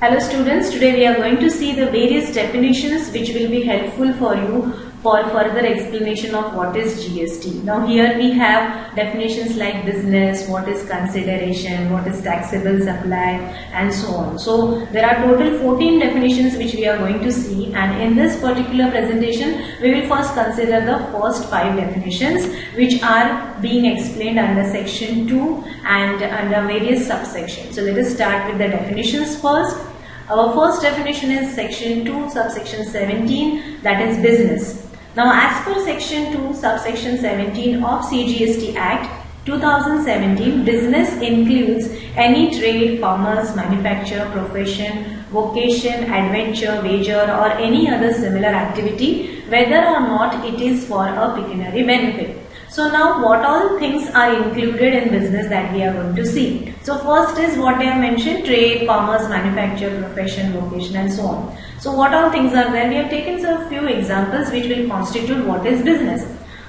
Hello students, today we are going to see the various definitions which will be helpful for you for further explanation of what is GST. Now here we have definitions like business, what is consideration, what is taxable supply and so on. So there are total 14 definitions which we are going to see, and in this particular presentation we will first consider the first 5 definitions which are being explained under section 2 and under various subsections. So let us start with the definitions first. Our first definition is section 2 subsection 17, that is business. Now as per section 2 subsection 17 of CGST Act 2017, business includes any trade, commerce, manufacture, profession, vocation, adventure, wager or any other similar activity, whether or not it is for a pecuniary benefit. So now what all things are included in business that we are going to see. So first is what I have mentioned: trade, commerce, manufacture, profession, vocation and so on. So what all things are there? We have taken a few examples which will constitute what is business.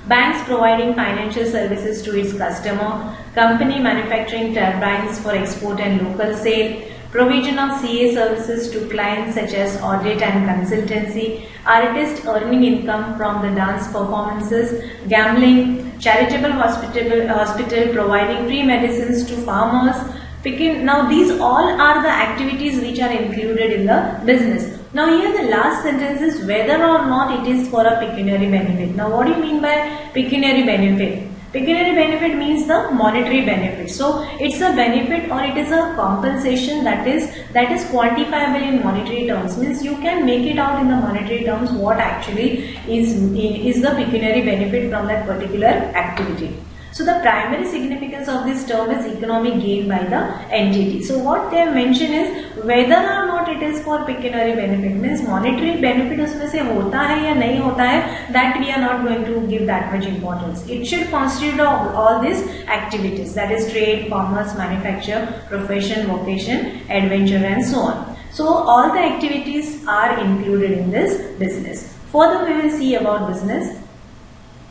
Banks providing financial services to its customer, company manufacturing turbines for export and local sale, provision of CA services to clients such as audit and consultancy, artist earning income from the dance performances, gambling, charitable hospital providing free medicines to farmers. Now these all are the activities which are included in the business. Now here the last sentence is whether or not it is for a pecuniary benefit. Now what do you mean by pecuniary benefit? Pecuniary benefit means the monetary benefit. So it's a benefit or it is a compensation that is quantifiable in monetary terms. Means you can make it out in the monetary terms what actually is the pecuniary benefit from that particular activity. So the primary significance of this term is economic gain by the entity. So what they have mentioned is whether or not it is for pecuniary benefit, means monetary benefit उसमें से होता है या नहीं होता है, that we are not going to give that much importance. It should constitute all these activities, that is trade, commerce, manufacture, profession, vocation, adventure and so on. So all the activities are included in this business. Further we will see about business.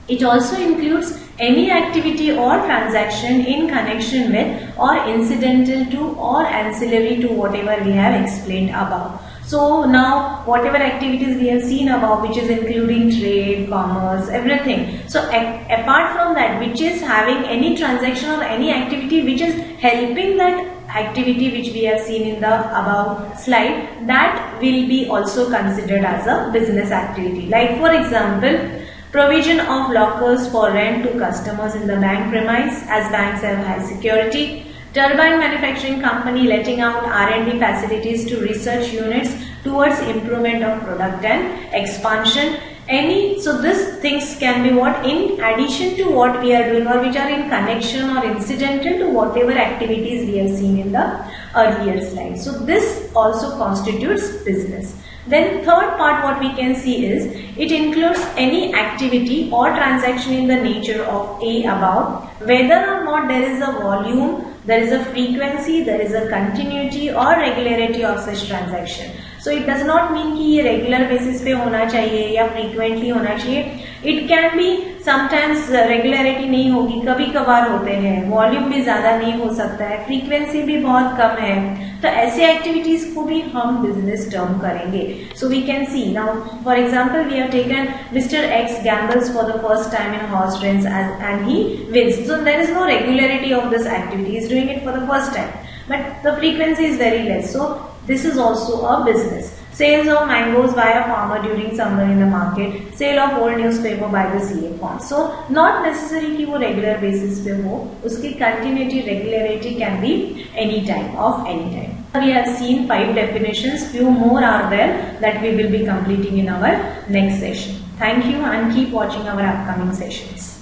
It also includes any activity or transaction in connection with or incidental to or ancillary to whatever we have explained above. So now whatever activities we have seen above, which is including trade, commerce, everything. So apart from that, which is having any transaction or any activity which is helping that activity which we have seen in the above slide, that will be also considered as a business activity. Like for example, provision of lockers for rent to customers in the bank premise, as banks have high security. Turbine manufacturing company letting out R&D facilities to research units towards improvement of product and expansion. So these things can be what in addition to what we are doing or which are in connection or incidental to whatever activities we have seen in the earlier slide. So this also constitutes business. Then third part what we can see is it includes any activity or transaction in the nature of A above, whether or not there is a volume, there is a frequency, there is a continuity or regularity of such transaction. So it does not mean कि ये regular basis पे होना चाहिए या frequently होना चाहिए. It can be sometimes regularity नहीं होगी, कभी कभार होते हैं, volume भी ज़्यादा नहीं हो सकता है, frequency भी बहुत कम है, तो ऐसे activities को भी हम business term करेंगे. So we can see now, for example, we have taken Mr. X gambles for the first time in horse race and he wins. So there is no regularity of this activity. He is doing it for the first time, but the frequency is very less. So this is also a business. Sales of mangoes by a farmer during summer in the market, sale of old newspaper by the CA firm. So not necessary कि वो regular basis पे हो, उसकी continuity, regularity can be any time of any time. We have seen 5 definitions. Few more are there that we will be completing in our next session. Thank you and keep watching our upcoming sessions.